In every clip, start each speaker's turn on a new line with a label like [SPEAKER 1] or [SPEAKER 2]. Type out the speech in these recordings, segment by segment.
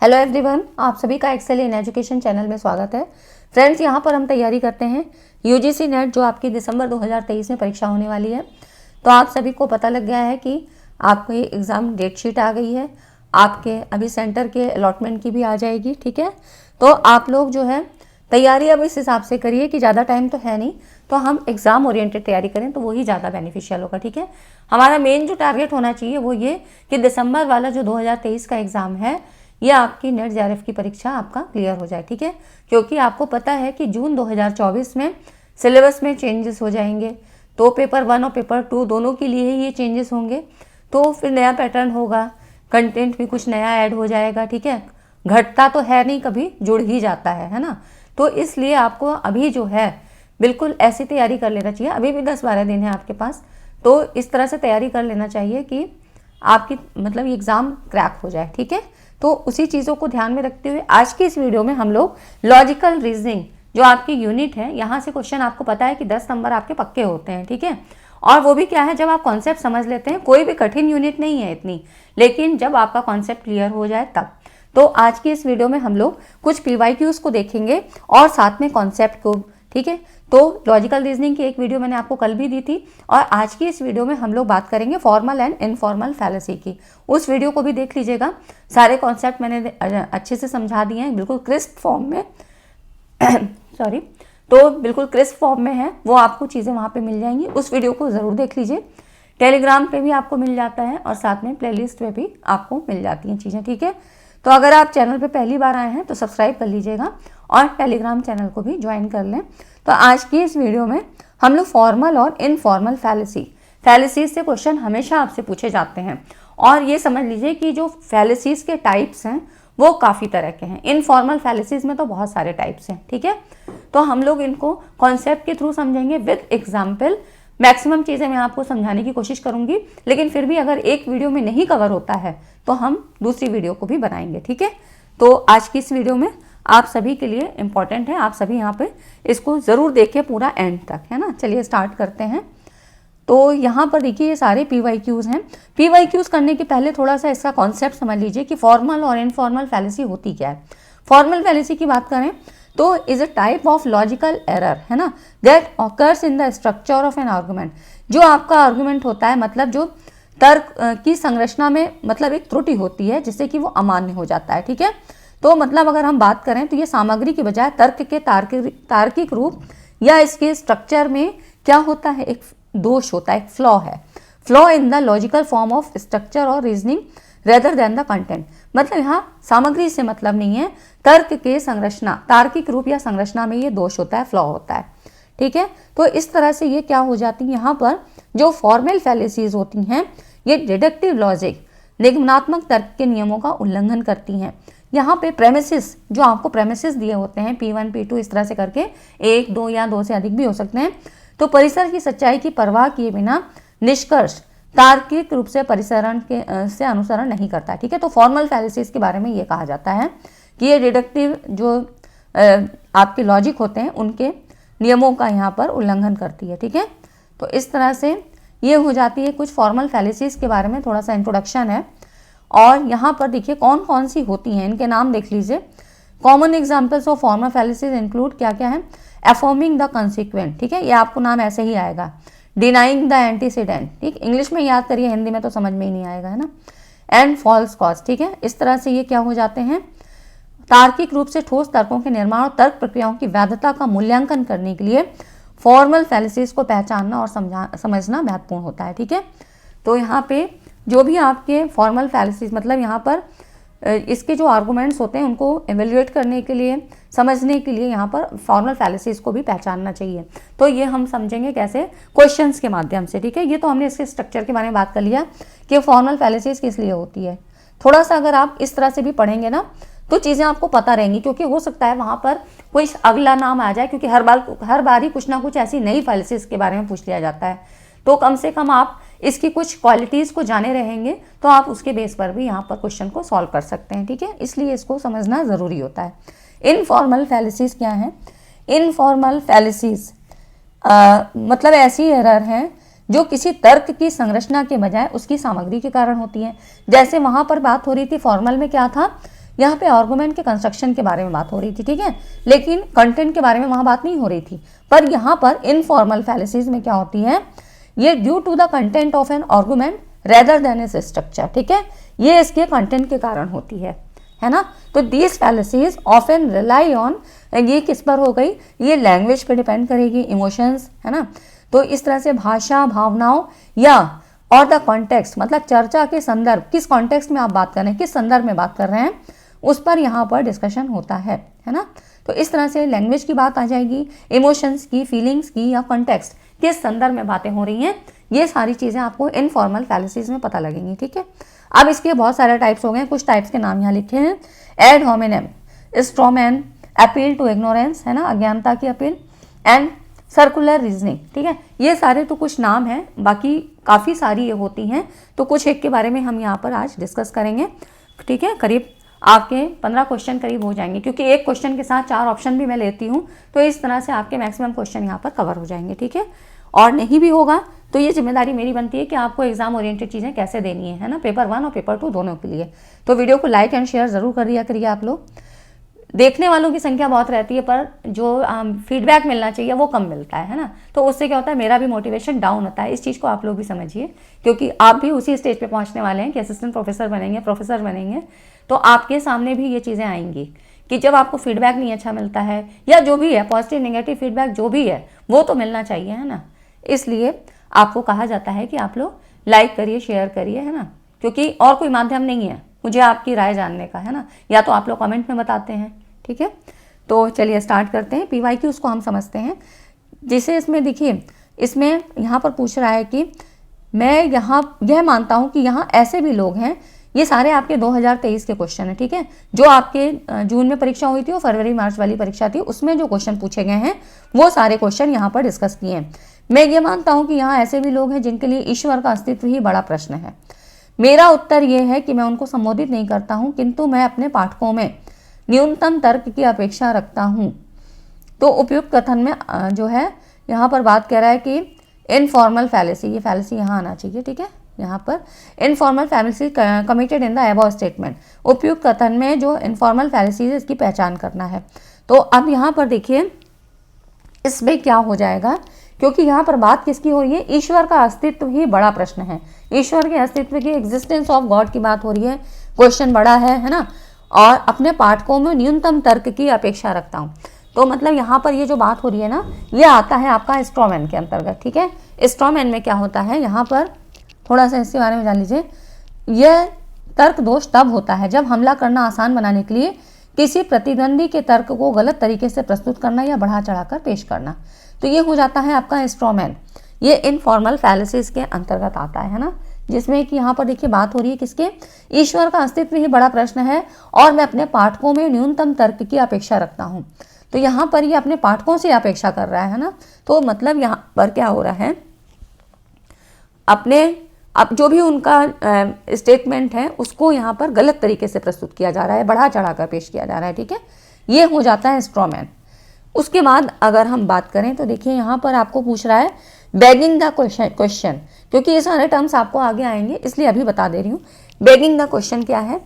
[SPEAKER 1] Hello everyone, आप सभी का एक्सेल इन एजुकेशन चैनल में स्वागत है। फ्रेंड्स, यहाँ पर हम तैयारी करते हैं यूजीसी नेट जो आपकी दिसंबर 2023 में परीक्षा होने वाली है। तो आप सभी को पता लग गया है कि आपकी एग्ज़ाम डेट शीट आ गई है, आपके अभी सेंटर के अलॉटमेंट की भी आ जाएगी। ठीक है, तो आप लोग जो है तैयारी अब इस हिसाब से करिए कि ज़्यादा टाइम तो है नहीं, तो हम एग्ज़ाम ओरिएंटेड तैयारी करें तो वही ज़्यादा बेनिफिशियल होगा। ठीक है, हमारा मेन जो टारगेट होना चाहिए वो ये कि दिसंबर वाला जो 2023 का एग्ज़ाम है ये आपकी नेट जेआरएफ की परीक्षा आपका क्लियर हो जाए। ठीक है, क्योंकि आपको पता है कि जून 2024 में सिलेबस में चेंजेस हो जाएंगे, तो पेपर 1 और पेपर 2 दोनों के लिए ही ये चेंजेस होंगे। तो फिर नया पैटर्न होगा, कंटेंट भी कुछ नया ऐड हो जाएगा। ठीक है, घटता तो है नहीं, कभी जुड़ ही जाता है ना। तो इसलिए आपको अभी जो है बिल्कुल ऐसी तैयारी कर लेना चाहिए। अभी भी 10-12 दिन है आपके पास, तो इस तरह से तैयारी कर लेना चाहिए कि आपकी मतलब एग्ज़ाम क्रैक हो जाए। ठीक है, तो उसी चीज़ों को ध्यान में रखते हुए आज की इस वीडियो में हम लोग लॉजिकल रीजनिंग जो आपकी यूनिट है, यहाँ से क्वेश्चन आपको पता है कि 10 नंबर आपके पक्के होते हैं। ठीक है, और वो भी क्या है, जब आप कॉन्सेप्ट समझ लेते हैं। कोई भी कठिन यूनिट नहीं है इतनी, लेकिन जब आपका कॉन्सेप्ट क्लियर हो जाए तब। तो आज की इस वीडियो में हम लोग कुछ पीवाईक्यूज को देखेंगे और साथ में कॉन्सेप्ट को। ठीक है, तो लॉजिकल रीजनिंग की एक वीडियो मैंने आपको कल भी दी थी, और आज की इस वीडियो में हम लोग बात करेंगे फॉर्मल एंड इनफॉर्मल फैलेसी की। उस वीडियो को भी देख लीजिएगा, सारे कॉन्सेप्ट मैंने अच्छे से समझा दिए हैं, बिल्कुल क्रिस्प फॉर्म में सॉरी, तो बिल्कुल क्रिस्प फॉर्म में है, वो आपको चीज़ें वहाँ पे मिल जाएंगी। उस वीडियो को ज़रूर देख लीजिए। टेलीग्राम पे भी आपको मिल जाता है और साथ में प्लेलिस्ट पे भी आपको मिल जाती हैं चीज़ें। ठीक है, तो अगर आप चैनल पे पहली बार आए हैं तो सब्सक्राइब कर लीजिएगा और टेलीग्राम चैनल को भी ज्वाइन कर लें। तो आज की इस वीडियो में हम लोग फॉर्मल और इनफॉर्मल फैलेसीज से क्वेश्चन हमेशा आपसे पूछे जाते हैं, और ये समझ लीजिए कि जो फैलेसीज के टाइप्स हैं वो काफ़ी तरह के हैं। इनफॉर्मल फैलेसीज में तो बहुत सारे टाइप्स हैं। ठीक है, तो हम लोग इनको कॉन्सेप्ट के थ्रू समझेंगे विद एग्जाम्पल। मैक्सिमम चीज़ें मैं आपको समझाने की कोशिश करूंगी, लेकिन फिर भी अगर एक वीडियो में नहीं कवर होता है तो हम दूसरी वीडियो को भी बनाएंगे। ठीक है, तो आज की इस वीडियो में आप सभी के लिए इम्पॉर्टेंट है, आप सभी यहाँ पे इसको ज़रूर देखिए पूरा एंड तक, है ना। चलिए स्टार्ट करते हैं। तो यहाँ पर देखिए ये सारे पीवाईक्यूज़ हैं। पीवाईक्यूज़ करने के पहले थोड़ा सा इसका कॉन्सेप्ट समझ लीजिए कि फॉर्मल और इनफॉर्मल फैलेसी होती क्या है। फॉर्मल फैलेसी की बात करें तो is a type of logical error, है ना, that occurs in the structure of an argument. जो आपका आर्गुमेंट होता है, मतलब जो तर्क की संरचना में मतलब एक त्रुटि होती है जिससे कि वो अमान्य हो जाता है। ठीक है, तो मतलब अगर हम बात करें तो ये सामग्री के बजाय तर्क के तार्किक रूप या इसके स्ट्रक्चर में क्या होता है, एक दोष होता है, एक फ्लॉ है। Flaw in the logical form of structure और reasoning rather than the content. मतलब यहाँ सामग्री से मतलब नहीं है, तर्क के संरचना, तार्किक रूप या संरचना में ये दोष होता है, फ्लॉ होता है। ठीक है, तो इस तरह से ये क्या हो जाती है, यहाँ पर जो फॉर्मल फैलेसीज होती हैं ये डिडक्टिव लॉजिक, निगमनात्मक तर्क के नियमों का उल्लंघन करती हैं। यहाँ पे प्रेमिसेस, जो आपको प्रेमिसेस दिए होते हैं P1 P2 इस तरह से करके, 1 2 या 2 से अधिक भी हो सकते हैं, तो परिसर की सच्चाई की परवाह किए बिना निष्कर्ष तार्किक रूप से परिसरण के से अनुसरण नहीं करता। ठीक है, तो फॉर्मल फैलेसीज के बारे में ये कहा जाता है कि ये डिडक्टिव जो आपके लॉजिक होते हैं उनके नियमों का यहाँ पर उल्लंघन करती है। ठीक है, तो इस तरह से ये हो जाती है कुछ फॉर्मल फैलेसीज के बारे में थोड़ा सा इंट्रोडक्शन है। और यहाँ पर देखिए कौन कौन सी होती हैं, इनके नाम देख लीजिए। Common examples of formal फैलेसीज include क्या क्या है, अफर्मिंग द कंसिक्वेंट, ठीक है, ये आपको नाम ऐसे ही आएगा। डिनाइंग द एंटीसीडेंट, ठीक, इंग्लिश में याद करिए, हिंदी में तो समझ में ही नहीं आएगा, है ना। एंड फॉल्स कॉज, ठीक है, इस तरह से ये क्या हो जाते हैं, तार्किक रूप से ठोस तर्कों के निर्माण और तर्क प्रक्रियाओं की वैधता का मूल्यांकन करने के लिए फॉर्मल फैलेसीज को पहचानना और समझना महत्वपूर्ण होता है। ठीक है, तो यहाँ पे जो भी आपके फॉर्मल फैलेसीज मतलब यहाँ पर इसके जो आर्गूमेंट्स होते हैं उनको एवेल्युएट करने के लिए, समझने के लिए यहाँ पर फॉर्मल फैलेसीज को भी पहचानना चाहिए। तो ये हम समझेंगे कैसे, क्वेश्चंस के माध्यम से। ठीक है, ये तो हमने इसके स्ट्रक्चर के बारे में बात कर लिया कि फॉर्मल फैलेसीज किस लिए होती है। थोड़ा सा अगर आप इस तरह से भी पढ़ेंगे ना तो चीज़ें आपको पता रहेंगी, क्योंकि हो सकता है वहाँ पर कोई अगला नाम आ जाए, क्योंकि हर बार ही कुछ ना कुछ ऐसी नई फैलेसीज के बारे में पूछ लिया जाता है। तो कम से कम आप इसकी कुछ क्वालिटीज़ को जाने रहेंगे तो आप उसके बेस पर भी यहाँ पर क्वेश्चन को सॉल्व कर सकते हैं। ठीक है, इसलिए इसको समझना ज़रूरी होता है। इनफॉर्मल फैलेसीज क्या है, इनफॉर्मल फैलेसीज मतलब ऐसी एरर हैं जो किसी तर्क की संरचना के बजाय उसकी सामग्री के कारण होती है। जैसे वहाँ पर बात हो रही थी फॉर्मल में क्या था यहाँ पे आर्गुमेंट के कंस्ट्रक्शन के बारे में बात हो रही थी, ठीक है, लेकिन कंटेंट के बारे में वहाँ बात नहीं हो रही थी। पर यहाँ पर इनफॉर्मल फैलेसीज में क्या होती है, ये due to the content of an argument rather than its structure, ठीक है, ये इसके कंटेंट के कारण होती है ना। तो दीज फैलेसीज ऑफन रिलाई ऑन, ये किस पर हो गई, ये लैंग्वेज पे डिपेंड करेगी, इमोशंस, है ना। तो इस तरह से भाषा, भावनाओं या और द कॉन्टेक्स्ट, मतलब चर्चा के संदर्भ, किस कॉन्टेक्स्ट में आप बात कर रहे हैं, किस संदर्भ में बात कर रहे हैं, उस पर यहाँ पर डिस्कशन होता है ना। तो इस तरह से लैंग्वेज की बात आ जाएगी, इमोशंस की, फीलिंग्स की, या कॉन्टेक्स्ट किस संदर्भ में बातें हो रही हैं, ये सारी चीज़ें आपको इनफॉर्मल फैलेसीज में पता लगेंगी, ठीक है। अब इसके बहुत सारे टाइप्स हो गए, कुछ टाइप्स के नाम यहाँ लिखे हैं। Ad hominem, strawman, appeal to ignorance, है ना, अज्ञानता की अपील, एंड सर्कुलर रीजनिंग, ठीक है। ये सारे तो कुछ नाम हैं, बाकी काफ़ी सारी ये होती हैं, तो कुछ एक के बारे में हम यहाँ पर आज डिस्कस करेंगे, ठीक है। करीब आपके 15 क्वेश्चन करीब हो जाएंगे, क्योंकि एक क्वेश्चन के साथ 4 ऑप्शन भी मैं लेती हूँ, तो इस तरह से आपके मैक्सिमम क्वेश्चन यहाँ पर कवर हो जाएंगे, ठीक है। और नहीं भी होगा तो ये जिम्मेदारी मेरी बनती है कि आपको एग्जाम ओरिएंटेड चीज़ें कैसे देनी है ना, पेपर 1 और पेपर 2 दोनों के लिए। तो वीडियो को लाइक एंड शेयर ज़रूर कर दिया करिए आप लोग। देखने वालों की संख्या बहुत रहती है, पर जो फीडबैक मिलना चाहिए वो कम मिलता है ना, तो उससे क्या होता है, मेरा भी मोटिवेशन डाउन होता है। इस चीज़ को आप लोग भी समझिए, क्योंकि आप भी उसी स्टेज पे पहुंचने वाले हैं कि असिस्टेंट प्रोफेसर बनेंगे, प्रोफेसर बनेंगे, तो आपके सामने भी ये चीज़ें आएंगी कि जब आपको फीडबैक नहीं अच्छा मिलता है, या जो भी है पॉजिटिव नेगेटिव फीडबैक जो भी है वो तो मिलना चाहिए, है ना। इसलिए आपको कहा जाता है कि आप लोग लाइक करिए, शेयर करिए, है ना, क्योंकि और कोई माध्यम नहीं है मुझे आपकी राय जानने का, है ना, या तो आप लोग कमेंट में बताते हैं, ठीक है। तो चलिए स्टार्ट करते हैं। PYQ उसको हम समझते हैं, जिसे इसमें देखिए, इसमें यहाँ पर पूछ रहा है कि मैं यहाँ यह मानता हूँ कि यहाँ ऐसे भी लोग हैं, ये सारे आपके 2023 के क्वेश्चन है, ठीक है। जो आपके जून में परीक्षा हुई थी और फरवरी मार्च वाली परीक्षा थी, उसमें जो क्वेश्चन पूछे गए हैं वो सारे क्वेश्चन यहाँ पर डिस्कस किए हैं। मैं ये मानता हूँ कि यहाँ ऐसे भी लोग हैं जिनके लिए ईश्वर का अस्तित्व ही बड़ा प्रश्न है। मेरा उत्तर ये है कि मैं उनको संबोधित नहीं करता हूँ, किंतु मैं अपने पाठकों में न्यूनतम तर्क की अपेक्षा रखता हूँ। तो उपयुक्त कथन में जो है यहाँ पर बात कह रहा है कि इनफॉर्मल फैलेसी, ये फैलेसी यहाँ आना चाहिए, ठीक है, यहाँ पर informal fallacy committed in the above statement, उपयुक्त कथन में जो इनफॉर्मल फैलेसी है इसकी पहचान करना है। तो अब यहाँ पर देखिए इसमें क्या हो जाएगा, क्योंकि यहाँ पर बात किसकी हो रही है, ईश्वर का अस्तित्व ही बड़ा प्रश्न है, ईश्वर के अस्तित्व की, एग्जिस्टेंस ऑफ गॉड की बात हो रही है, क्वेश्चन बड़ा है ना, और अपने पाठकों में न्यूनतम तर्क की अपेक्षा रखता हूँ। तो मतलब यहाँ पर ये जो बात हो रही है ना, ये आता है आपका स्ट्रॉमैन के अंतर्गत, ठीक है। स्ट्रॉमैन में क्या होता है, यहाँ पर थोड़ा सा इसके बारे में जान लीजिए। यह तर्क दोष तब होता है जब हमला करना आसान बनाने के लिए किसी प्रतिद्वंदी के तर्क को गलत तरीके से प्रस्तुत करना या बढ़ा चढ़ाकर पेश करना, तो ये हो जाता है आपका स्ट्रॉमैन। ये इनफॉर्मल फैलेसीज के अंतर्गत आता है ना, जिसमें कि यहाँ पर देखिए बात हो रही है किसके, ईश्वर का अस्तित्व ही बड़ा प्रश्न है और मैं अपने पाठकों में न्यूनतम तर्क की अपेक्षा रखता हूँ। तो यहाँ पर ये अपने पाठकों से अपेक्षा कर रहा है ना, तो मतलब यहाँ पर क्या हो रहा है, अपने अब जो भी उनका स्टेटमेंट है उसको यहाँ पर गलत तरीके से प्रस्तुत किया जा रहा है, बढ़ा चढ़ाकर पेश किया जा रहा है, ठीक है, ये हो जाता है स्ट्रॉमैन। उसके बाद अगर हम बात करें तो देखिए यहाँ पर आपको पूछ रहा है बेगिंग द क्वेश्चन, क्योंकि ये सारे टर्म्स आपको आगे आएंगे इसलिए अभी बता दे रही हूँ। बेगिंग द क्वेश्चन क्या है,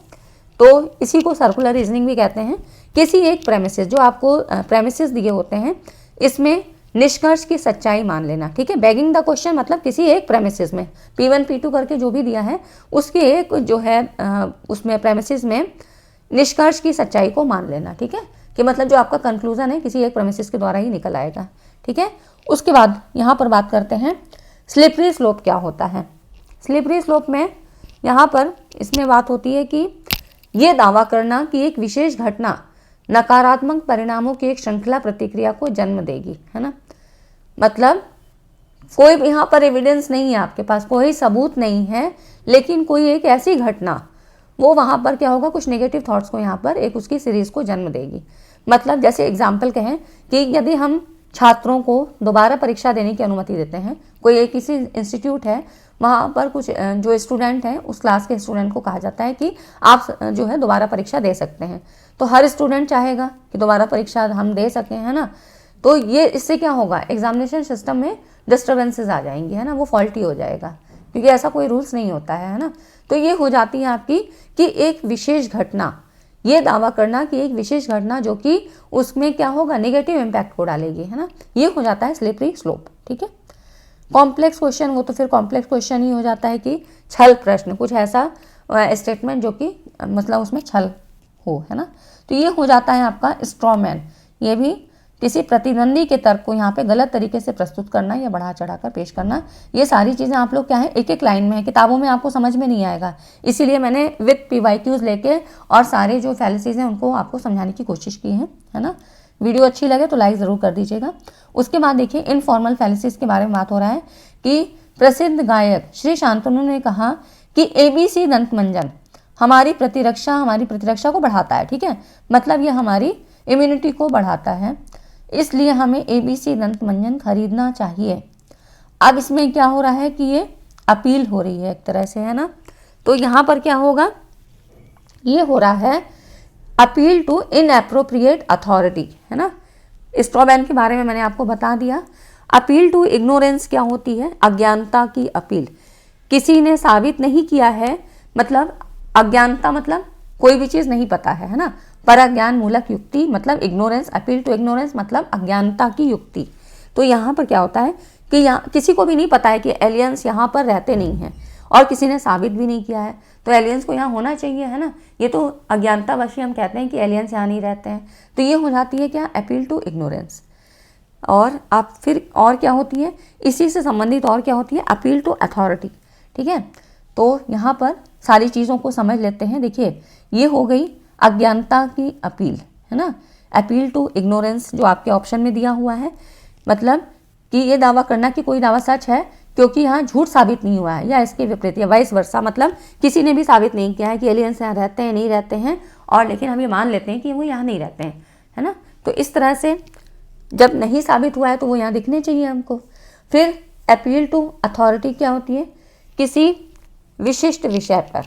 [SPEAKER 1] तो इसी को सर्कुलर रीजनिंग भी कहते हैं। किसी एक प्रेमिसेस, जो आपको प्रेमिसेस दिए होते हैं, इसमें निष्कर्ष की सच्चाई मान लेना, ठीक है। बेगिंग द क्वेश्चन मतलब किसी एक प्रेमिसेस में P1 P2 करके जो भी दिया है उसके एक जो है उसमें प्रेमिसेस में निष्कर्ष की सच्चाई को मान लेना, ठीक है, कि मतलब जो आपका कंक्लूजन है किसी एक प्रेमिसेस के द्वारा ही निकल आएगा, ठीक है। उसके बाद यहाँ पर बात करते हैं स्लिपरी स्लोप क्या होता है। स्लिपरी स्लोप में यहाँ पर इसमें बात होती है कि ये दावा करना कि एक विशेष घटना नकारात्मक परिणामों की एक श्रृंखला प्रतिक्रिया को जन्म देगी, है ना, मतलब कोई यहाँ पर एविडेंस नहीं है आपके पास, कोई सबूत नहीं है, लेकिन कोई एक ऐसी घटना वो वहाँ पर क्या होगा, कुछ नेगेटिव थॉट्स को यहाँ पर एक उसकी सीरीज को जन्म देगी। मतलब जैसे एग्जाम्पल कहें कि यदि हम छात्रों को दोबारा परीक्षा देने की अनुमति देते हैं, कोई एक किसी इंस्टीट्यूट है, वहाँ पर कुछ जो स्टूडेंट हैं उस क्लास के स्टूडेंट को कहा जाता है कि आप जो है दोबारा परीक्षा दे सकते हैं, तो हर स्टूडेंट चाहेगा कि दोबारा परीक्षा हम दे सकें, है ना। तो ये इससे क्या होगा, एग्जामिनेशन सिस्टम में डिस्टर्बेंसेस आ जाएंगी, है ना, वो फॉल्टी हो जाएगा, क्योंकि ऐसा कोई रूल्स नहीं होता है ना। तो ये हो जाती है आपकी कि एक विशेष घटना ये दावा करना कि एक विशेष घटना जो कि उसमें क्या होगा, नेगेटिव इम्पैक्ट को डालेगी, है ना, ये हो जाता है स्लिपरी स्लोप। ठीक है, कॉम्प्लेक्स क्वेश्चन हो तो फिर कॉम्प्लेक्स क्वेश्चन ही हो जाता है कि छल प्रश्न, कुछ ऐसा स्टेटमेंट जो कि मतलब उसमें छल हो, है ना, तो ये हो जाता है आपका स्ट्रॉ मैन। ये भी किसी प्रतिद्वंदी के तर्क को यहाँ पे गलत तरीके से प्रस्तुत करना या बढ़ा चढ़ाकर पेश करना, ये सारी चीज़ें आप लोग क्या है एक एक लाइन में है, किताबों में आपको समझ में नहीं आएगा, इसीलिए मैंने विद PYQs लेके और सारे जो फैलिसीज हैं उनको आपको समझाने की कोशिश की है ना। वीडियो अच्छी लगे तो लाइक ज़रूर कर दीजिएगा। उसके बाद देखिए इनफॉर्मल फैलिसीज के बारे में बात हो रहा है कि प्रसिद्ध गायक श्री शांतनु ने कहा कि ABC दंत मंजन हमारी प्रतिरक्षा को बढ़ाता है। ठीक है, मतलब ये हमारी इम्यूनिटी को बढ़ाता है, इसलिए हमें ABC दंत मंजन खरीदना चाहिए। अब इसमें क्या हो रहा है कि ये अपील हो रही है एक तरह से, है ना, तो यहाँ पर क्या होगा, ये हो रहा है अपील टू इनएप्रोप्रिएट अथॉरिटी, है ना। स्ट्रॉ मैन के बारे में मैंने आपको बता दिया। अपील टू इग्नोरेंस क्या होती है, अज्ञानता की अपील। किसी ने साबित नहीं किया है, मतलब अज्ञानता मतलब कोई भी चीज़ नहीं पता है ना, पराज्ञान मूलक युक्ति मतलब इग्नोरेंस, अपील टू इग्नोरेंस मतलब अज्ञानता की युक्ति। तो यहाँ पर क्या होता है कि यहाँ किसी को भी नहीं पता है कि एलियंस यहाँ पर रहते नहीं हैं और किसी ने साबित भी नहीं किया है, तो एलियंस को यहाँ होना चाहिए, है ना, ये तो अज्ञानतावश हम कहते हैं कि एलियंस यहाँ नहीं रहते हैं, तो ये हो जाती है क्या, अपील टू इग्नोरेंस। और आप फिर और क्या होती है, इसी से संबंधित और क्या होती है, अपील टू अथॉरिटी। ठीक है, तो यहाँ पर सारी चीज़ों को समझ लेते हैं। देखिए ये हो गई अज्ञानता की अपील, है ना, अपील टू इग्नोरेंस जो आपके ऑप्शन में दिया हुआ है, मतलब कि ये दावा करना कि कोई दावा सच है क्योंकि यहाँ झूठ साबित नहीं हुआ है, या इसके विपरीत या वाइस वर्सा, मतलब किसी ने भी साबित नहीं किया है कि एलियंस यहाँ रहते हैं नहीं रहते हैं, और लेकिन हम ये मान लेते हैं कि वो यहाँ नहीं रहते हैं, है ना। तो इस तरह से जब नहीं साबित हुआ है तो वो यहाँ दिखने चाहिए हमको। फिर अपील टू अथॉरिटी क्या होती है, किसी विशिष्ट विषय पर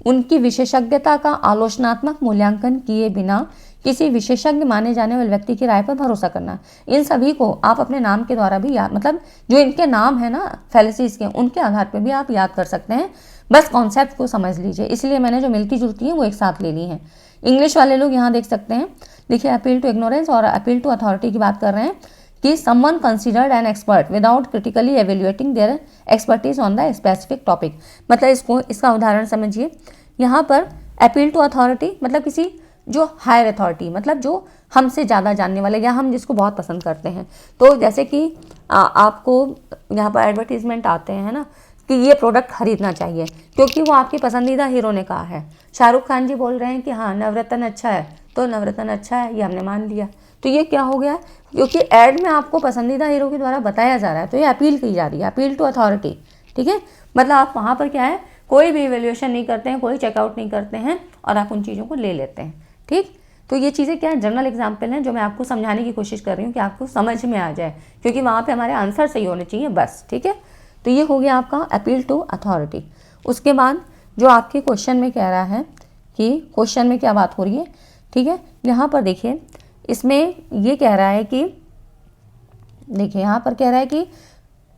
[SPEAKER 1] उनकी विशेषज्ञता का आलोचनात्मक मूल्यांकन किए बिना किसी विशेषज्ञ माने जाने वाले व्यक्ति की राय पर भरोसा करना। इन सभी को आप अपने नाम के द्वारा भी याद, मतलब जो इनके नाम है ना फैलिसीज के, उनके आधार पर भी आप याद कर सकते हैं, बस कॉन्सेप्ट को समझ लीजिए। इसलिए मैंने जो मिलती जुलती है वो एक साथ ले ली है। इंग्लिश वाले लोग यहाँ देख सकते हैं, देखिए अपील टू इग्नोरेंस और अपील टू अथॉरिटी की बात कर रहे हैं कि someone considered an expert without critically evaluating their expertise on the specific topic. मतलब इसका उदाहरण समझिए, यहाँ पर अपील टू अथॉरिटी मतलब किसी जो हायर अथॉरिटी, मतलब जो हमसे ज़्यादा जानने वाले या हम जिसको बहुत पसंद करते हैं। तो जैसे कि आपको यहाँ पर एडवर्टीजमेंट आते हैं, है ना, कि ये प्रोडक्ट खरीदना चाहिए क्योंकि वो आपके पसंदीदा हीरो ने कहा है। शाहरुख खान जी बोल रहे हैं कि हाँ नवरत्न अच्छा है, तो नवरत्न अच्छा है, ये हमने मान लिया। तो ये क्या हो गया, क्योंकि एड में आपको पसंदीदा हीरो के द्वारा बताया जा रहा है, तो ये अपील की जा रही है, अपील टू अथॉरिटी। ठीक है, मतलब आप वहाँ पर क्या है, कोई भी इवेल्युएशन नहीं करते हैं, कोई चेकआउट नहीं करते हैं और आप उन चीज़ों को ले लेते हैं। ठीक, तो ये चीज़ें क्या है, जनरल एग्जाम्पल हैं जो मैं आपको समझाने की कोशिश कर रही हूँ कि आपको समझ में आ जाए, क्योंकि वहाँ पे हमारे आंसर सही होने चाहिए बस। ठीक है, तो ये हो गया आपका अपील टू अथॉरिटी। उसके बाद जो आपके क्वेश्चन में कह रहा है कि क्वेश्चन में क्या बात हो रही है, ठीक है, यहाँ पर देखिए इसमें ये कह रहा है कि, देखिए यहाँ पर कह रहा है कि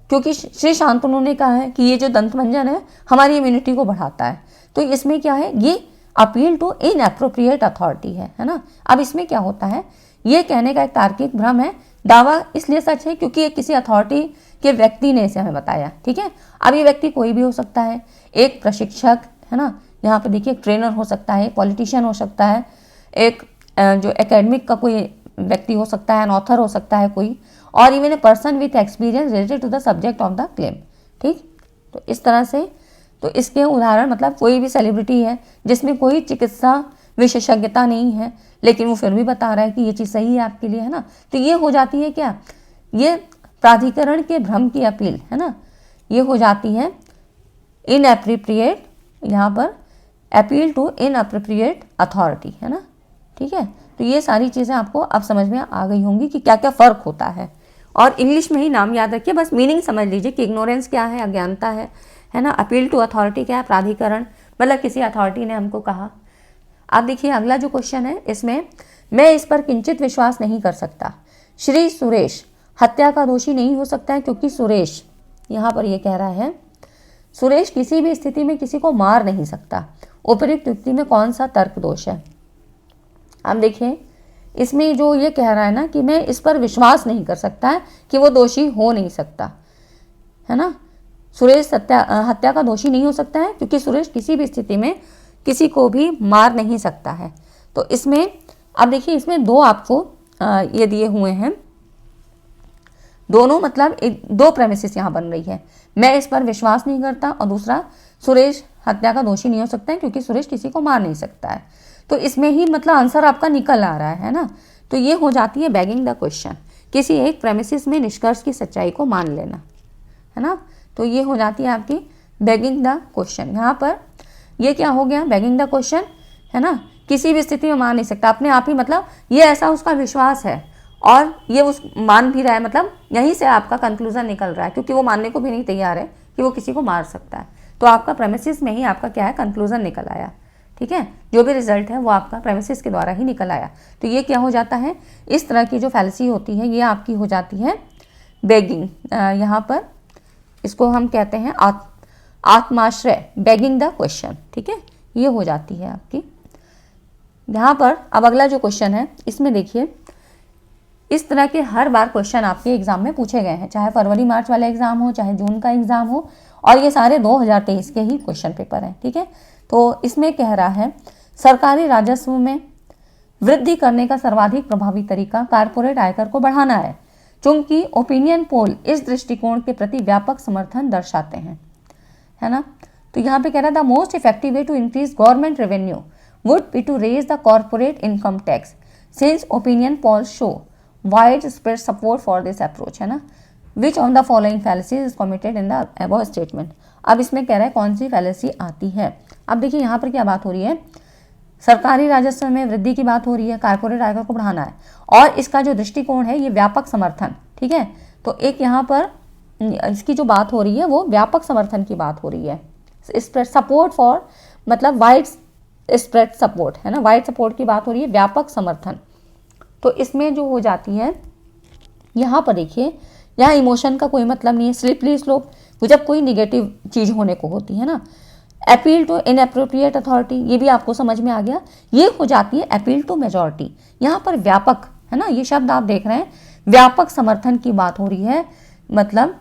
[SPEAKER 1] क्योंकि श्री शांतनु ने कहा है कि ये जो दंत मंजन है हमारी इम्यूनिटी को बढ़ाता है, तो इसमें क्या है, ये अपील टू इनएप्रोप्रिएट अथॉरिटी है ना। अब इसमें क्या होता है, ये कहने का एक तार्किक भ्रम है, दावा इसलिए सच है क्योंकि ये किसी अथॉरिटी के व्यक्ति ने इसे हमें बताया। ठीक है, अब ये व्यक्ति कोई भी हो सकता है, एक प्रशिक्षक, है ना, यहाँ पर देखिए एक ट्रेनर हो सकता है, एक पॉलिटिशियन हो सकता है, एक जो एकेडमिक का कोई व्यक्ति हो सकता है, एन ऑथर हो सकता है कोई, और even a person with experience related to the subject of the claim. ठीक, तो इस तरह से, तो इसके उदाहरण मतलब कोई भी सेलिब्रिटी है जिसमें कोई चिकित्सा विशेषज्ञता नहीं है लेकिन वो फिर भी बता रहा है कि ये चीज़ सही है आपके लिए, है ना, तो ये हो जाती है क्या, ये प्राधिकरण के भ्रम की अपील, है ना, ये हो जाती है इनएप्रोप्रिएट, यहाँ पर अपील टू इनएप्रोप्रिएट अथॉरिटी, है ना। ठीक है, तो ये सारी चीज़ें आपको अब समझ में आ गई होंगी कि क्या क्या फ़र्क होता है, और इंग्लिश में ही नाम याद रखिए, बस मीनिंग समझ लीजिए कि इग्नोरेंस क्या है, अज्ञानता है ना, अपील टू अथॉरिटी क्या है, प्राधिकरण, मतलब किसी अथॉरिटी ने हमको कहा। अब देखिए अगला जो क्वेश्चन है, इसमें मैं इस पर किंचित विश्वास नहीं कर सकता, श्री सुरेश हत्या का दोषी नहीं हो सकता है क्योंकि सुरेश, यहाँ पर ये कह रहा है सुरेश किसी भी स्थिति में किसी को मार नहीं सकता, उपयुक्त युक्ति में कौन सा तर्क दोष है। आप देखिए इसमें जो ये कह रहा है ना कि मैं इस पर विश्वास नहीं कर सकता है कि वो दोषी हो नहीं सकता, है ना। सुरेश हत्या का दोषी नहीं हो सकता है क्योंकि सुरेश किसी भी स्थिति में किसी को भी मार नहीं सकता है। तो इसमें अब देखिए इसमें दो आपको ये दिए हुए हैं, दोनों मतलब दो प्रेमिसेस यहाँ बन रही है। मैं इस पर विश्वास नहीं करता और दूसरा सुरेश हत्या का दोषी नहीं हो सकता है क्योंकि सुरेश किसी को मार नहीं सकता है। तो इसमें ही मतलब आंसर आपका निकल आ रहा है ना। तो ये हो जाती है बैगिंग द क्वेश्चन, किसी एक प्रेमिसेस में निष्कर्ष की सच्चाई को मान लेना, है ना। तो ये हो जाती है आपकी बैगिंग द क्वेश्चन। यहाँ पर ये क्या हो गया, बैगिंग द क्वेश्चन, है ना। किसी भी स्थिति में मान नहीं सकता, अपने आप ही मतलब ये ऐसा उसका विश्वास है और ये उस मान भी रहा है, मतलब यहीं से आपका कंक्लूजन निकल रहा है क्योंकि वो मानने को भी नहीं तैयार है कि वो किसी को मार सकता है। तो आपका प्रेमिसेस में ही आपका क्या है, कंक्लूजन निकल आया, ठीक है। जो भी रिजल्ट है वो आपका प्रेमिसेस के द्वारा ही निकल आया। तो ये क्या हो जाता है, इस तरह की जो फैलेसी होती है ये आपकी हो जाती है बेगिंग। यहाँ पर इसको हम कहते हैं आत्माश्रय, बेगिंग द क्वेश्चन, ठीक है, ये हो जाती है आपकी। यहाँ पर अब अगला जो क्वेश्चन है इसमें देखिए इस तरह के हर बार क्वेश्चन आपके एग्जाम में पूछे गए हैं, चाहे फरवरी मार्च वाला एग्जाम हो चाहे जून का एग्जाम हो, और ये सारे 2023 के ही क्वेश्चन पेपर हैं, ठीक है। तो इसमें कह रहा है सरकारी राजस्व में वृद्धि करने का सर्वाधिक प्रभावी तरीका कारपोरेट आयकर को बढ़ाना है, चूंकि ओपिनियन पोल इस दृष्टिकोण के प्रति व्यापक समर्थन दर्शाते हैं, है ना। तो यहाँ पे कह रहा है the most effective way to increase government revenue would be to raise the corporate income tax since opinion polls show widespread support for this approach, है ना। Which on the following fallacies is committed in the above statement. अब इसमें कह रहा है कौन सी fallacy आती है। अब देखिए यहाँ पर क्या बात हो रही है, सरकारी राजस्व में वृद्धि की बात हो रही है, कारपोरेट आयकर को बढ़ाना है और इसका जो दृष्टिकोण है ये व्यापक समर्थन, ठीक है। तो एक यहाँ पर इसकी जो बात हो रही है वो व्यापक समर्थन की बात हो रही है, स्प्रेड सपोर्ट फॉर मतलब वाइड स्प्रेड सपोर्ट, है ना, वाइड सपोर्ट की बात हो रही है, व्यापक समर्थन। तो इसमें जो हो जाती है यहाँ पर देखिए यहाँ इमोशन का कोई मतलब नहीं है, स्लिपरी स्लोप जब कोई निगेटिव चीज होने को होती है ना। अपील टू इनएप्रोप्रिएट अथॉरिटी, ये भी आपको समझ में आ गया, ये हो जाती है अपील टू मेजॉरिटी। यहाँ पर व्यापक, है ना, ये शब्द आप देख रहे हैं, व्यापक समर्थन की बात हो रही है, मतलब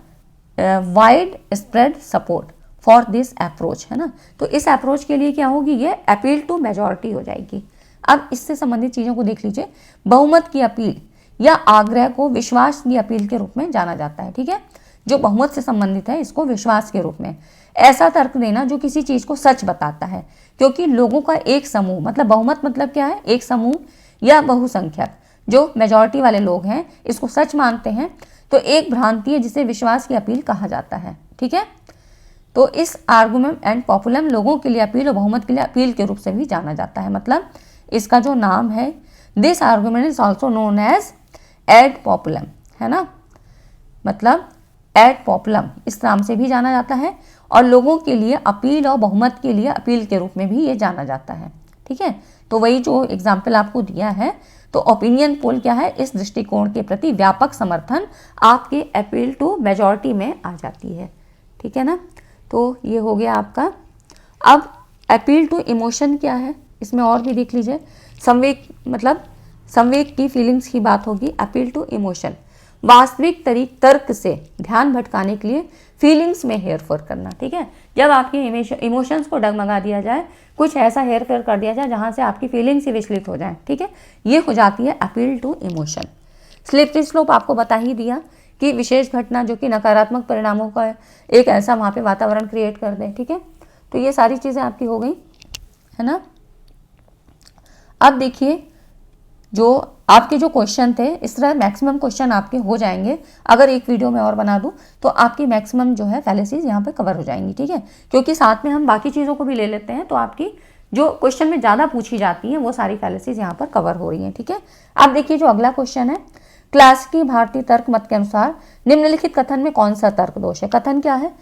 [SPEAKER 1] wide spread support for this approach, है ना। तो इस अप्रोच के लिए क्या होगी, ये अपील टू मेजॉरिटी हो जाएगी। अब इससे संबंधित चीजों को देख लीजिए, बहुमत की अपील या आग्रह को विश्वास की अपील के रूप में जाना जाता है, ठीक है। जो बहुमत से संबंधित है इसको विश्वास के रूप में, ऐसा तर्क देना जो किसी चीज को सच बताता है, क्योंकि लोगों का एक समूह, मतलब बहुमत मतलब क्या है, एक समूह या बहुसंख्यक, जो मेजॉरिटी वाले लोग हैं इसको सच मानते हैं, तो एक भ्रांति है जिसे विश्वास की अपील कहा जाता है, ठीक है। तो इस आर्गुमेंट एंड पॉपुलम लोगों के लिए अपील और बहुमत के लिए अपील के रूप से भी जाना जाता है, मतलब इसका जो नाम है, this argument is also known as ad populum, है ना, मतलब एड पॉपुलम इस नाम से भी जाना जाता है, और लोगों के लिए अपील और बहुमत के लिए अपील के रूप में भी ये जाना जाता है, ठीक है। तो वही जो एग्जाम्पल आपको दिया है, तो ओपिनियन पोल क्या है, इस दृष्टिकोण के प्रति व्यापक समर्थन आपके अपील टू मेजॉरिटी में आ जाती है, ठीक है ना। तो ये हो गया आपका। अब अपील टू इमोशन क्या है, इसमें और भी देख लीजिए, संवेग मतलब संवेग की फीलिंग्स की बात होगी। अपील टू इमोशन, वास्तविक तर्क से ध्यान भटकाने के लिए फीलिंग्स में हेरफेर करना, ठीक है। जब आपके इमोशंस को डगमगा दिया जाए, कुछ ऐसा हेरफेर कर दिया जाए जहां से आपकी फीलिंग्स ही विचलित हो जाए, ठीक है, ये हो जाती है appeal to emotion. Slippery slope आपको बता ही दिया कि विशेष घटना जो कि नकारात्मक परिणामों का एक ऐसा वहाँ पे वातावरण क्रिएट कर दे, ठीक है। तो ये सारी चीज़ें आपकी हो गई, है ना। अब देखिए जो आपके जो क्वेश्चन थे, इस तरह मैक्सिमम क्वेश्चन आपके हो जाएंगे। अगर एक वीडियो में और बना दूं तो आपकी मैक्सिमम जो है फैलेसीज यहाँ पे कवर हो जाएंगी, ठीक है, क्योंकि साथ में हम बाकी चीज़ों को भी ले लेते हैं, तो आपकी जो क्वेश्चन में ज़्यादा पूछी जाती हैं वो सारी फैलेसीज यहाँ पर कवर हो रही हैं, ठीक है। अब देखिए जो अगला क्वेश्चन है, क्लासिकी भारतीय तर्क मत के अनुसार निम्नलिखित कथन में कौन सा तर्क दोष है। कथन क्या है,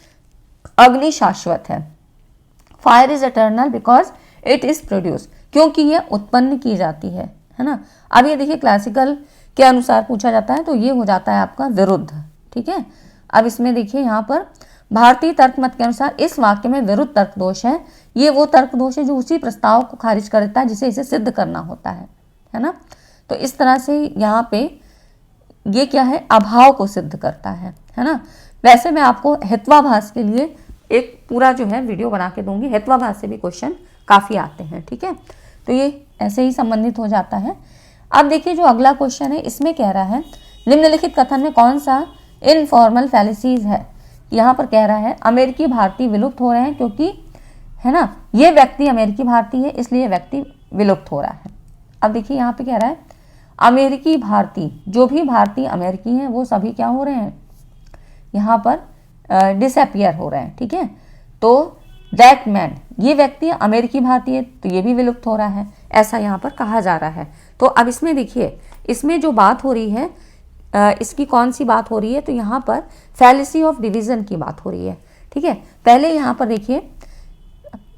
[SPEAKER 1] अग्नि शाश्वत है, fire is eternal because it is produce, क्योंकि यह उत्पन्न की जाती है ना। अब ये देखिए क्लासिकल के अनुसार पूछा जाता है, तो ये हो जाता है आपका विरुद्ध, ठीक है। अब इसमें देखिए यहाँ पर भारतीय तर्क मत के अनुसार इस वाक्य में विरुद्ध तर्क दोष है। ये वो तर्क दोष है जो उसी प्रस्ताव को खारिज कर देता है जिसे इसे सिद्ध करना होता है है ना। तो इस तरह से यहाँ पे ये क्या है, अभाव को सिद्ध करता है ना। वैसे मैं आपको हेत्वाभास के लिए एक पूरा जो है वीडियो बना के दूंगी, हेत्वाभास से भी क्वेश्चन काफ़ी आते हैं, ठीक है। तो ये ऐसे ही संबंधित हो जाता है। अब देखिए जो अगला क्वेश्चन है, इसमें कह रहा है निम्नलिखित कथन में कौन सा इनफॉर्मल फैलिसीज है। यहाँ पर कह रहा है अमेरिकी भारतीय विलुप्त हो रहे हैं क्योंकि, है ना, ये व्यक्ति अमेरिकी भारतीय है इसलिए व्यक्ति विलुप्त हो रहा है। अब देखिए यहाँ पे कह रहा है अमेरिकी भारतीय, जो भी भारतीय अमेरिकी हैं वो सभी क्या हो रहे हैं, यहाँ पर डिसअपियर हो रहे हैं, ठीक है। तो दैट मैन, ये व्यक्ति अमेरिकी भारतीय है तो ये भी विलुप्त हो रहा है, ऐसा यहाँ पर कहा जा रहा है। तो अब इसमें देखिए, इसमें जो बात हो रही है इसकी कौन सी बात हो रही है, तो यहाँ पर फैलेसी ऑफ डिवीज़न की बात हो रही है, ठीक है। पहले यहाँ पर देखिए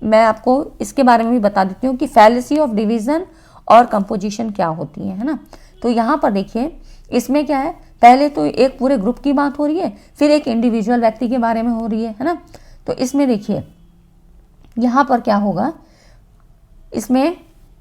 [SPEAKER 1] मैं आपको इसके बारे में भी बता देती हूँ कि फैलेसी ऑफ डिवीज़न और कंपोजिशन क्या होती है ना। तो यहाँ पर देखिए इसमें क्या है, पहले तो एक पूरे ग्रुप की बात हो रही है, फिर एक इंडिविजुअल व्यक्ति के बारे में हो रही है ना। तो इसमें देखिए यहाँ पर क्या होगा, इसमें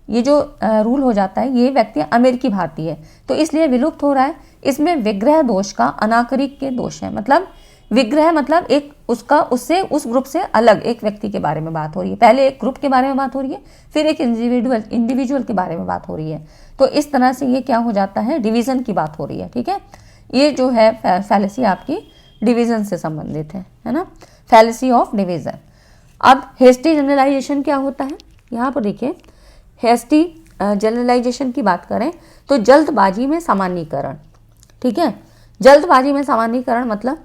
[SPEAKER 1] ये जो रूल हो जाता है, ये व्यक्ति अमेरिकी भारतीय है तो इसलिए विलुप्त हो रहा है। इसमें विग्रह दोष का अनाकरिक के दोष है, मतलब विग्रह मतलब एक उसका उससे उस ग्रुप से अलग एक व्यक्ति के बारे में बात हो रही है। पहले एक ग्रुप के बारे में बात हो रही है, फिर एक इंडिविजुअल के बारे में बात हो रही है। तो इस तरह से ये क्या हो जाता है, डिवीज़न की बात हो रही है, ठीक है। ये जो है फैलेसी आपकी डिवीज़न से संबंधित है ना, फैलेसी ऑफ डिवीज़न। अब हेस्टी जनरलाइजेशन क्या होता है, यहाँ पर देखिए हेस्टी जनरलाइजेशन की बात करें तो जल्दबाजी में सामान्यीकरण, ठीक है। जल्दबाजी में सामान्यीकरण मतलब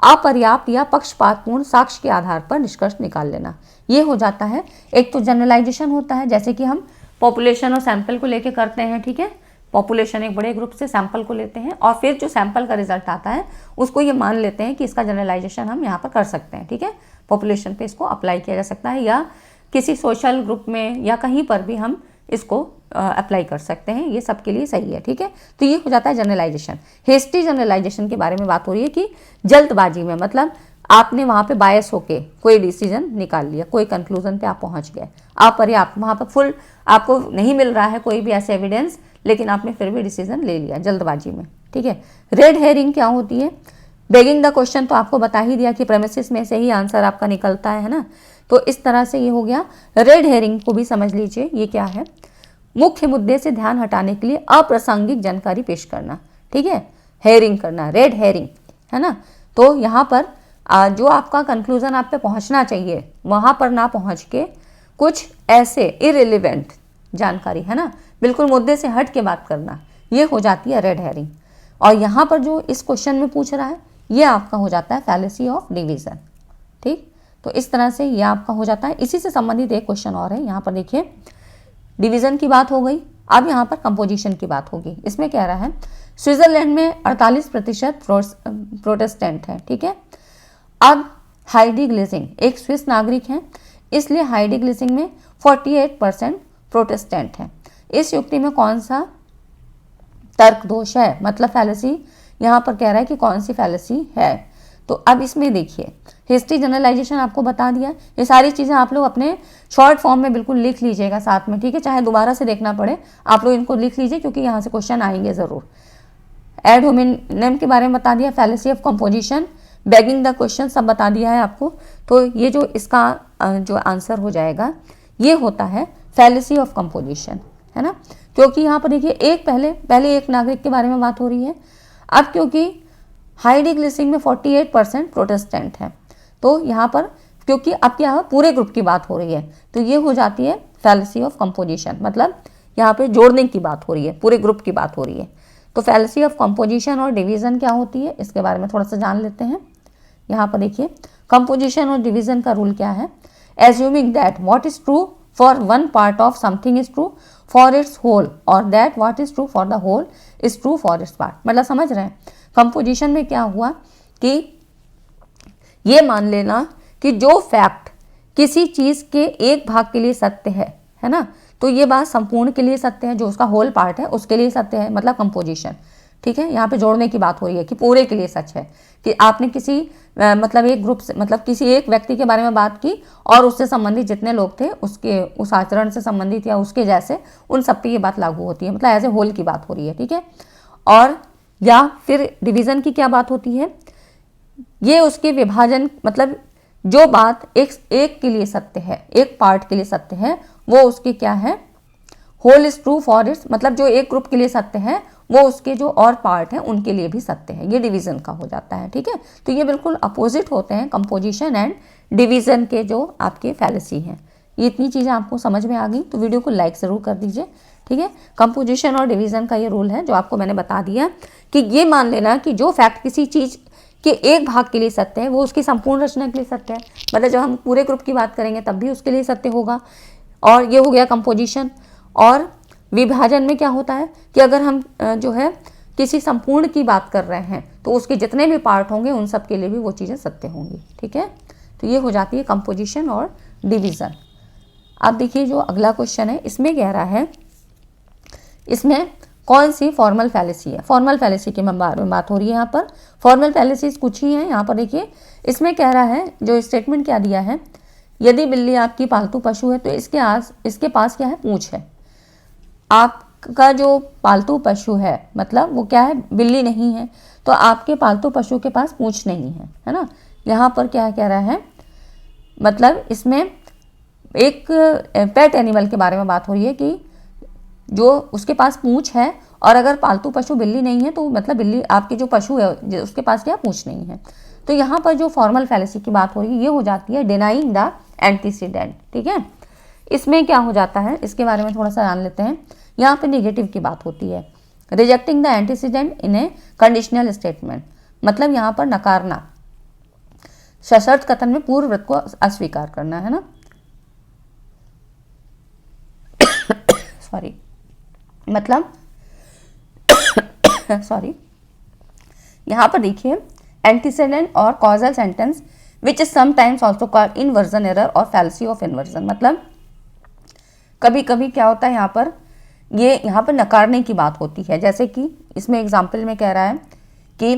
[SPEAKER 1] अपर्याप्त या पक्षपातपूर्ण साक्ष्य के आधार पर निष्कर्ष निकाल लेना, ये हो जाता है। एक तो जनरलाइजेशन होता है, जैसे कि हम पॉपुलेशन और सैंपल को लेके करते हैं, ठीक है। पॉपुलेशन एक बड़े ग्रुप से सैंपल को लेते हैं और फिर जो सैंपल का रिजल्ट आता है उसको ये मान लेते हैं कि इसका जनरलाइजेशन हम यहाँ पर कर सकते हैं, ठीक है। पॉपुलेशन पे इसको अप्लाई किया जा सकता है या किसी सोशल ग्रुप में या कहीं पर भी हम इसको अप्लाई कर सकते हैं, ये सबके लिए सही है, ठीक है। तो ये हो जाता है जनरलाइजेशन। हेस्टी जनरलाइजेशन के बारे में बात हो रही है कि जल्दबाजी में, मतलब आपने वहाँ पे बायस होके कोई डिसीजन निकाल लिया, कोई कंक्लूजन पे आप पहुँच गए, अपर्याप्त, वहाँ पर फुल आपको नहीं मिल रहा है कोई भी ऐसे एविडेंस, लेकिन आपने फिर भी डिसीजन ले लिया जल्दबाजी में, ठीक है। रेड हेयरिंग क्या होती है, बेगिंग द क्वेश्चन तो आपको बता ही दिया कि प्रेमिसेस में से ही आंसर आपका निकलता है ना। तो इस तरह से ये हो गया। रेड हेयरिंग को भी समझ लीजिए, ये क्या है, मुख्य मुद्दे से ध्यान हटाने के लिए अप्रासंगिक जानकारी पेश करना, ठीक है। हेयरिंग करना, रेड हेयरिंग, है ना। तो यहाँ पर जो आपका कंक्लूजन आप पे पहुँचना चाहिए वहाँ पर ना पहुँच के कुछ ऐसे इररिलेवेंट जानकारी, है ना, बिल्कुल मुद्दे से हट के बात करना, ये हो जाती है रेड हेयरिंग। और यहाँ पर जो इस क्वेश्चन में पूछ रहा है ये आपका हो जाता है फैलेसी ऑफ डिवीज़न, ठीक। तो इस तरह से ये आपका हो जाता है। इसी से संबंधित एक क्वेश्चन और है, यहाँ पर देखिए डिवीज़न की बात हो गई, अब यहाँ पर कंपोजिशन की बात होगी। इसमें कह रहा है स्विट्जरलैंड में 48% प्रोटेस्टेंट हैं, ठीक है। अब हाइडी ग्लिसिंग एक स्विस नागरिक हैं, इसलिए हाइडी ग्लिसिंग में 48% प्रोटेस्टेंट हैं। इस युक्ति में कौन सा तर्क दोष है, मतलब फैलेसी, यहाँ पर कह रहा है कि कौन सी फैलेसी है। तो अब इसमें देखिए हिस्ट्री जनरलाइजेशन आपको बता दिया, ये सारी चीज़ें आप लोग अपने शॉर्ट फॉर्म में बिल्कुल लिख लीजिएगा साथ में, ठीक है। चाहे दोबारा से देखना पड़े, आप लोग इनको लिख लीजिए क्योंकि यहाँ से क्वेश्चन आएंगे ज़रूर। एड होमिनेम के बारे में बता दिया, fallacy of composition, begging the question सब बता दिया है आपको। तो ये जो इसका जो आंसर हो जाएगा ये होता है फैलेसी ऑफ कंपोजिशन, है ना। क्योंकि यहाँ पर देखिए एक पहले एक नागरिक के बारे में बात हो रही है, अब क्योंकि हाइडी ग्लिसिंग में 48% प्रोटेस्टेंट हैं, तो यहाँ पर क्योंकि अब क्या है पूरे ग्रुप की बात हो रही है, तो ये हो जाती है फैलेसी ऑफ कंपोजिशन, मतलब यहाँ पे जोड़ने की बात हो रही है, पूरे ग्रुप की बात हो रही है। तो फैलेसी ऑफ कंपोजिशन और डिवीज़न क्या होती है इसके बारे में थोड़ा सा जान लेते हैं। यहाँ पर देखिए कंपोजिशन और डिवीज़न का रूल क्या है, assuming that what is true for one part of something is true for its whole or that what is true for the whole is true for its part. मतलब समझ रहे हैं, composition में क्या हुआ कि ये मान लेना कि जो फैक्ट किसी चीज़ के एक भाग के लिए सत्य है ना, तो ये बात संपूर्ण के लिए सत्य है, जो उसका होल पार्ट है उसके लिए सत्य है, मतलब कंपोजिशन, ठीक है, यहाँ पे जोड़ने की बात हो रही है कि पूरे के लिए सच है कि आपने किसी मतलब एक ग्रुप से, मतलब किसी एक व्यक्ति के बारे में बात की और उससे संबंधित जितने लोग थे उसके उस आचरण से संबंधित या उसके जैसे, उन सब पे ये बात लागू होती है, मतलब एज ए होल की बात हो रही है। ठीक है, और या फिर डिवीज़न की क्या बात होती है, ये उसके विभाजन, मतलब जो बात एक के लिए सत्य है, एक पार्ट के लिए सत्य है, वो उसकी क्या है, whole is true for its, मतलब जो एक ग्रुप के लिए सत्य है वो उसके जो और पार्ट हैं उनके लिए भी सत्य है। ये डिवीजन का हो जाता है। ठीक है, तो ये बिल्कुल अपोजिट होते हैं कंपोजिशन एंड डिवीजन के जो आपके फैलेसी हैं। ये इतनी चीज़ें आपको समझ में आ गई तो वीडियो को लाइक ज़रूर कर दीजिए। ठीक है, कंपोजिशन और डिवीजन का ये रूल है जो आपको मैंने बता दिया कि ये मान लेना कि जो फैक्ट किसी चीज़ के एक भाग के लिए सत्य है वो उसकी संपूर्ण रचना के लिए सत्य है, मतलब जब हम पूरे ग्रुप की बात करेंगे तब भी उसके लिए सत्य होगा। और ये हो गया कंपोजिशन। और विभाजन में क्या होता है कि अगर हम जो है किसी संपूर्ण की बात कर रहे हैं तो उसके जितने भी पार्ट होंगे उन सब के लिए भी वो चीज़ें सत्य होंगी। ठीक है, तो ये हो जाती है कंपोजिशन और डिवीज़न। अब देखिए जो अगला क्वेश्चन है इसमें कह रहा है, इसमें कौन सी फॉर्मल फैलेसी है। फॉर्मल फैलेसी के बारे में बात हो रही है। यहाँ पर फॉर्मल फैलेसीज कुछ ही हैं। यहाँ पर देखिए इसमें कह रहा है, जो स्टेटमेंट क्या दिया है, यदि बिल्ली आपकी पालतू पशु है तो इसके पास क्या है, पूंछ है। आपका जो पालतू पशु है मतलब वो क्या है, बिल्ली नहीं है, तो आपके पालतू पशु के पास पूंछ नहीं है ना। यहाँ पर क्या कह रहा है, मतलब इसमें एक पेट एनिमल के बारे में बात हो रही है कि जो उसके पास पूंछ है, और अगर पालतू पशु बिल्ली नहीं है तो मतलब बिल्ली आपकी जो पशु है उसके पास क्या पूंछ नहीं है। तो यहाँ पर जो फॉर्मल फैलेसी की बात हो रही है ये हो जाती है डिनाइंग द एंटीसीडेंट। ठीक है, इसमें क्या हो जाता है इसके बारे में थोड़ा सा जान लेते हैं। यहाँ पे नेगेटिव की बात होती है, rejecting the antecedent in A conditional statement, मतलब यहाँ पर नकारना, सशर्त कथन में पूर्ववृत्त को अस्वीकार करना, है ना। सॉरी, मतलब सॉरी, यहाँ पर देखिए एंटीसीडेंट और causal sentence which is sometimes also called inversion error और फैलेसी ऑफ इन्वर्जन, मतलब कभी कभी क्या होता है यहाँ पर, ये यहाँ पर नकारने की बात होती है। जैसे कि इसमें एग्जाम्पल में कह रहा है कि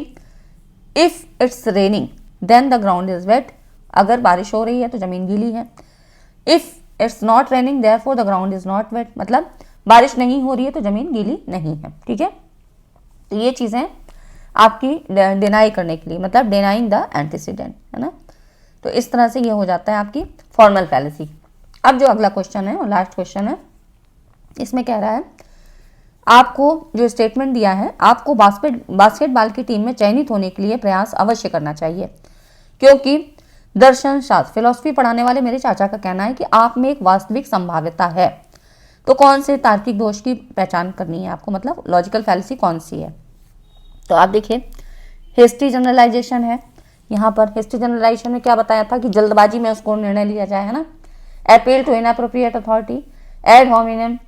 [SPEAKER 1] if it's raining then the ground is wet, अगर बारिश हो रही है तो ज़मीन गीली है। If it's not raining therefore the ground is not wet, मतलब बारिश नहीं हो रही है तो ज़मीन गीली नहीं है। ठीक है, तो ये चीज़ें आपकी डिनाई करने के लिए, मतलब डिनाइंग द एंटीसीडेंट, है ना। तो इस तरह से ये हो जाता है आपकी फॉर्मल फैलेसी। अब जो अगला क्वेश्चन है और लास्ट क्वेश्चन है, इसमें कह रहा है आपको जो स्टेटमेंट दिया है, आपको बास्केटबॉल की टीम में चयनित होने के लिए प्रयास अवश्य करना चाहिए, क्योंकि दर्शन शास्त्र फिलॉसफी पढ़ाने वाले मेरे चाचा का कहना है कि आप में एक वास्तविक संभाव्यता है। तो कौन से तार्किक दोष की पहचान करनी है आपको, मतलब लॉजिकल फैलेसी कौन सी है। तो आप देखिए हिस्ट्री जनरलाइजेशन है। यहाँ पर हिस्ट्री जनरलाइजेशन में क्या बताया था कि जल्दबाजी में उसको निर्णय लिया जाए, है ना। Appeal to inappropriate authority, ad hominem,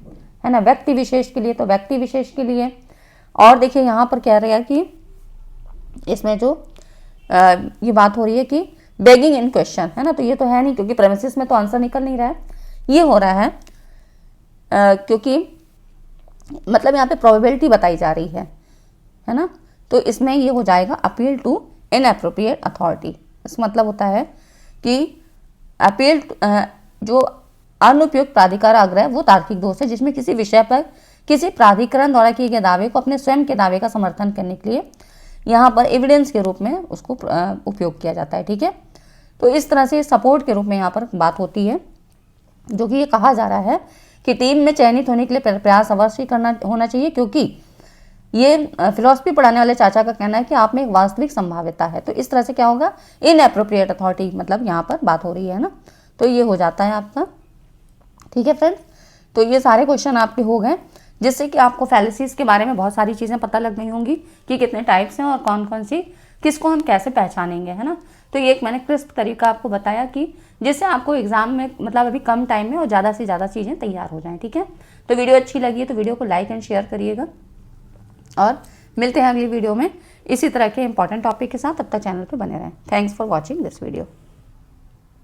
[SPEAKER 1] है ना, व्यक्ति विशेष के लिए तो व्यक्ति विशेष के लिए। और देखिए यहाँ पर कह रहा है कि इसमें जो ये बात हो रही है कि बेगिंग इन क्वेश्चन, है ना, तो ये तो है नहीं क्योंकि प्रेमिसेस में तो आंसर निकल नहीं रहा है। ये हो रहा है क्योंकि मतलब यहाँ पे प्रोबेबिलिटी बताई जा रही है ना। तो इसमें ये हो जाएगा अपील टू इनएप्रोप्रिएट अथॉरिटी। इसका मतलब होता है कि अपील जो अनुपयुक्त प्राधिकार आग्रह वो तार्किक दोष है, जिसमें किसी विषय पर किसी प्राधिकरण द्वारा किए गए दावे को अपने स्वयं के दावे का समर्थन करने के लिए यहाँ पर एविडेंस के रूप में उसको उपयोग किया जाता है। ठीक है, तो इस तरह से सपोर्ट के रूप में यहाँ पर बात होती है, जो कि ये कहा जा रहा है कि टीम में चयनित होने के लिए प्रयास अवश्य होना चाहिए, क्योंकि ये फिलॉसफी पढ़ाने वाले चाचा का कहना है कि आप में एक वास्तविक संभाव्यता है। तो इस तरह से क्या होगा, इनएप्रोप्रिएट अथॉरिटी, मतलब यहाँ पर बात हो रही है ना, तो ये हो जाता है आपका। ठीक है फ्रेंड्स, तो ये सारे क्वेश्चन आपके हो गए, जिससे कि आपको फैलेसीज के बारे में बहुत सारी चीज़ें पता लग गई होंगी कि कितने टाइप्स हैं और कौन कौन सी किसको हम कैसे पहचानेंगे, है ना। तो ये एक मैंने क्रिस्प तरीका आपको बताया कि जिससे आपको एग्जाम में मतलब अभी कम टाइम में और ज़्यादा से ज़्यादा चीज़ें तैयार हो जाएं। ठीक है, तो वीडियो अच्छी लगी है तो वीडियो को लाइक एंड शेयर करिएगा, और मिलते हैं अगली वीडियो में इसी तरह के इंपॉर्टेंट टॉपिक के साथ। तब तक चैनल पर बने रहें। Thanks for watching this video.